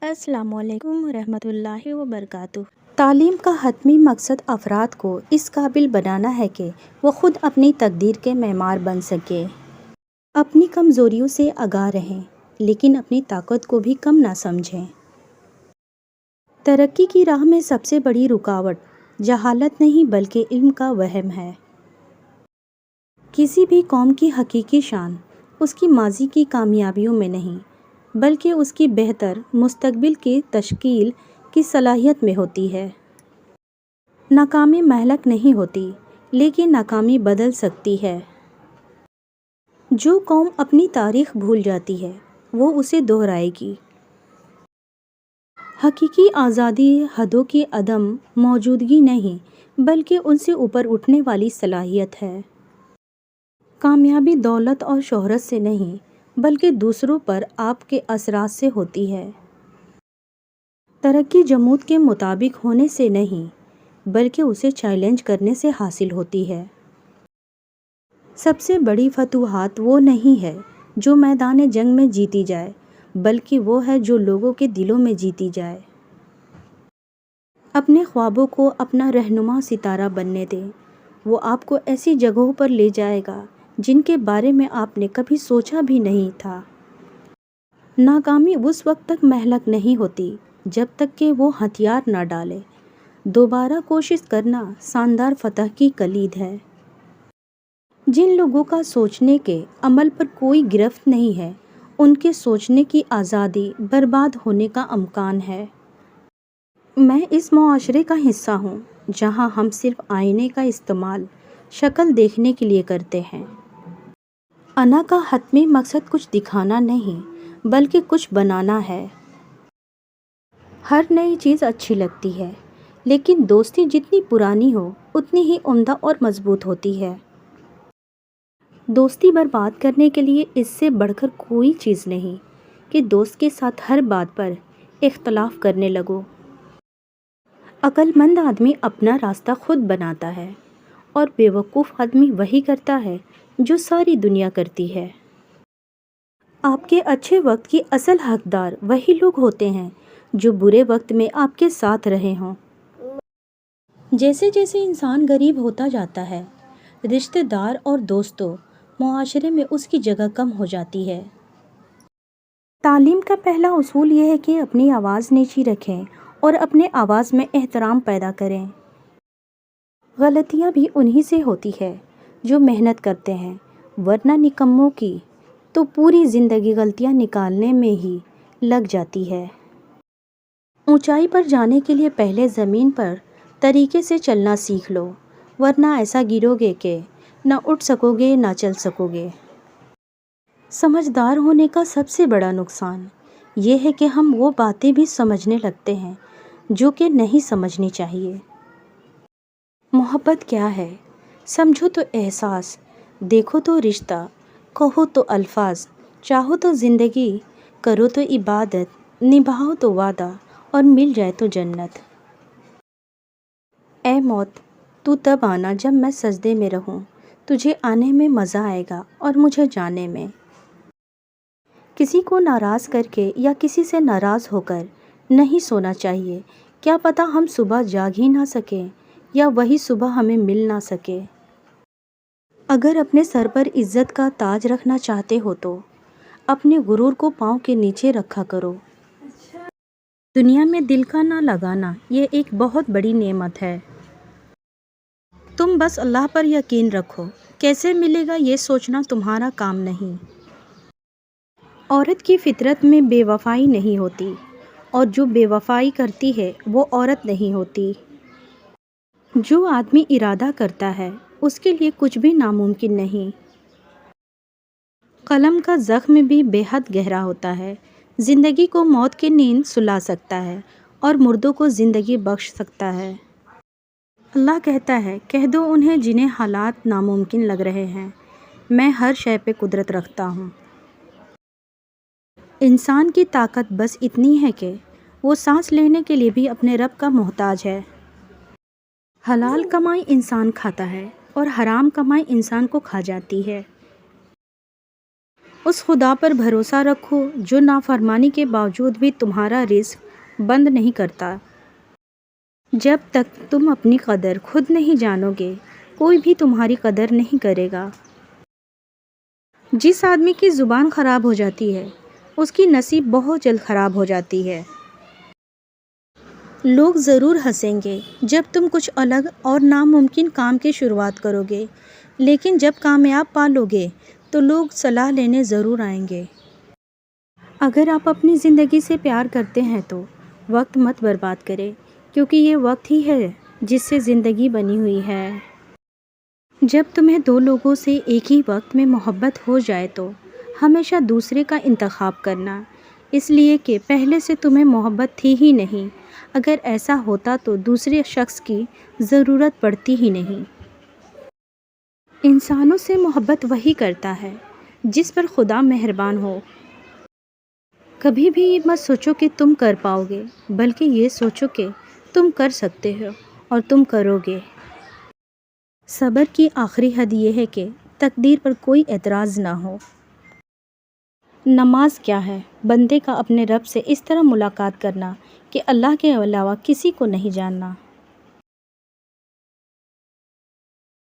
السلام علیکم ورحمۃ اللہ وبرکاتہ۔ تعلیم کا حتمی مقصد افراد کو اس قابل بنانا ہے کہ وہ خود اپنی تقدیر کے معمار بن سکے، اپنی کمزوریوں سے آگاہ رہیں لیکن اپنی طاقت کو بھی کم نہ سمجھیں۔ ترقی کی راہ میں سب سے بڑی رکاوٹ جہالت نہیں بلکہ علم کا وہم ہے۔ کسی بھی قوم کی حقیقی شان اس کی ماضی کی کامیابیوں میں نہیں بلکہ اس کی بہتر مستقبل کی تشکیل کی صلاحیت میں ہوتی ہے۔ ناکامی مہلک نہیں ہوتی لیکن ناکامی بدل سکتی ہے۔ جو قوم اپنی تاریخ بھول جاتی ہے وہ اسے دہرائے گی۔ حقیقی آزادی حدوں کی عدم موجودگی نہیں بلکہ ان سے اوپر اٹھنے والی صلاحیت ہے۔ کامیابی دولت اور شہرت سے نہیں بلکہ دوسروں پر آپ کے اثرات سے ہوتی ہے۔ ترقی جمود کے مطابق ہونے سے نہیں بلکہ اسے چیلنج کرنے سے حاصل ہوتی ہے۔ سب سے بڑی فتوحات وہ نہیں ہے جو میدان جنگ میں جیتی جائے بلکہ وہ ہے جو لوگوں کے دلوں میں جیتی جائے۔ اپنے خوابوں کو اپنا رہنما ستارہ بننے دیں، وہ آپ کو ایسی جگہوں پر لے جائے گا جن کے بارے میں آپ نے کبھی سوچا بھی نہیں تھا۔ ناکامی اس وقت تک مہلک نہیں ہوتی جب تک کہ وہ ہتھیار نہ ڈالے۔ دوبارہ کوشش کرنا شاندار فتح کی کلید ہے۔ جن لوگوں کا سوچنے کے عمل پر کوئی گرفت نہیں ہے ان کے سوچنے کی آزادی برباد ہونے کا امکان ہے۔ میں اس معاشرے کا حصہ ہوں جہاں ہم صرف آئینے کا استعمال شکل دیکھنے کے لیے کرتے ہیں۔ انا کا حتمی مقصد کچھ دکھانا نہیں بلکہ کچھ بنانا ہے۔ ہر نئی چیز اچھی لگتی ہے لیکن دوستی جتنی پرانی ہو اتنی ہی عمدہ اور مضبوط ہوتی ہے۔ دوستی برباد کرنے کے لیے اس سے بڑھ کر کوئی چیز نہیں کہ دوست کے ساتھ ہر بات پر اختلاف کرنے لگو۔ عقل مند آدمی اپنا راستہ خود بناتا ہے اور بیوقوف آدمی وہی کرتا ہے جو ساری دنیا کرتی ہے۔ آپ کے اچھے وقت کی اصل حقدار وہی لوگ ہوتے ہیں جو برے وقت میں آپ کے ساتھ رہے ہوں۔ جیسے جیسے انسان غریب ہوتا جاتا ہے رشتہ دار اور دوستوں معاشرے میں اس کی جگہ کم ہو جاتی ہے۔ تعلیم کا پہلا اصول یہ ہے کہ اپنی آواز نیچی رکھیں اور اپنے آواز میں احترام پیدا کریں۔ غلطیاں بھی انہی سے ہوتی ہے جو محنت کرتے ہیں ورنہ نکموں کی تو پوری زندگی غلطیاں نکالنے میں ہی لگ جاتی ہے۔ اونچائی پر جانے کے لیے پہلے زمین پر طریقے سے چلنا سیکھ لو ورنہ ایسا گرو گے کہ نہ اٹھ سکو گے نہ چل سکو گے۔ سمجھدار ہونے کا سب سے بڑا نقصان یہ ہے کہ ہم وہ باتیں بھی سمجھنے لگتے ہیں جو کہ نہیں سمجھنی چاہیے۔ محبت کیا ہے؟ سمجھو تو احساس، دیکھو تو رشتہ، کہو تو الفاظ، چاہو تو زندگی، کرو تو عبادت، نبھاؤ تو وعدہ اور مل جائے تو جنت۔ اے موت تو تب آنا جب میں سجدے میں رہوں، تجھے آنے میں مزہ آئے گا اور مجھے جانے میں۔ کسی کو ناراض کر کے یا کسی سے ناراض ہو کر نہیں سونا چاہیے، کیا پتہ ہم صبح جاگ ہی نہ سکیں یا وہی صبح ہمیں مل نہ سکے۔ اگر اپنے سر پر عزت کا تاج رکھنا چاہتے ہو تو اپنے غرور کو پاؤں کے نیچے رکھا کرو۔ دنیا میں دل کا نہ لگانا یہ ایک بہت بڑی نعمت ہے۔ تم بس اللہ پر یقین رکھو، کیسے ملے گا یہ سوچنا تمہارا کام نہیں۔ عورت کی فطرت میں بے وفائی نہیں ہوتی اور جو بے وفائی کرتی ہے وہ عورت نہیں ہوتی۔ جو آدمی ارادہ کرتا ہے اس کے لیے کچھ بھی ناممکن نہیں۔ قلم کا زخم بھی بے حد گہرا ہوتا ہے، زندگی کو موت کی نیند سلا سکتا ہے اور مردوں کو زندگی بخش سکتا ہے۔ اللہ کہتا ہے کہہ دو انہیں جنہیں حالات ناممکن لگ رہے ہیں، میں ہر شے پہ قدرت رکھتا ہوں۔ انسان کی طاقت بس اتنی ہے کہ وہ سانس لینے کے لیے بھی اپنے رب کا محتاج ہے۔ حلال کمائی انسان کھاتا ہے اور حرام کمائی انسان کو کھا جاتی ہے۔ اس خدا پر بھروسہ رکھو جو نافرمانی کے باوجود بھی تمہارا رزق بند نہیں کرتا۔ جب تک تم اپنی قدر خود نہیں جانو گے کوئی بھی تمہاری قدر نہیں کرے گا۔ جس آدمی کی زبان خراب ہو جاتی ہے اس کی نصیب بہت جلد خراب ہو جاتی ہے۔ لوگ ضرور ہنسیں گے جب تم کچھ الگ اور ناممکن کام کی شروعات کرو گے، لیکن جب کامیاب پا لو گے تو لوگ صلاح لینے ضرور آئیں گے۔ اگر آپ اپنی زندگی سے پیار کرتے ہیں تو وقت مت برباد کریں، کیونکہ یہ وقت ہی ہے جس سے زندگی بنی ہوئی ہے۔ جب تمہیں دو لوگوں سے ایک ہی وقت میں محبت ہو جائے تو ہمیشہ دوسرے کا انتخاب کرنا، اس لیے کہ پہلے سے تمہیں محبت تھی ہی نہیں۔ اگر ایسا ہوتا تو دوسرے شخص کی ضرورت پڑتی ہی نہیں۔ انسانوں سے محبت وہی کرتا ہے جس پر خدا مہربان ہو۔ کبھی بھی یہ مت سوچو کہ تم کر پاؤ گے، بلکہ یہ سوچو کہ تم کر سکتے ہو اور تم کرو گے۔ صبر کی آخری حد یہ ہے کہ تقدیر پر کوئی اعتراض نہ ہو۔ نماز کیا ہے؟ بندے کا اپنے رب سے اس طرح ملاقات کرنا کہ اللہ کے علاوہ کسی کو نہیں جاننا۔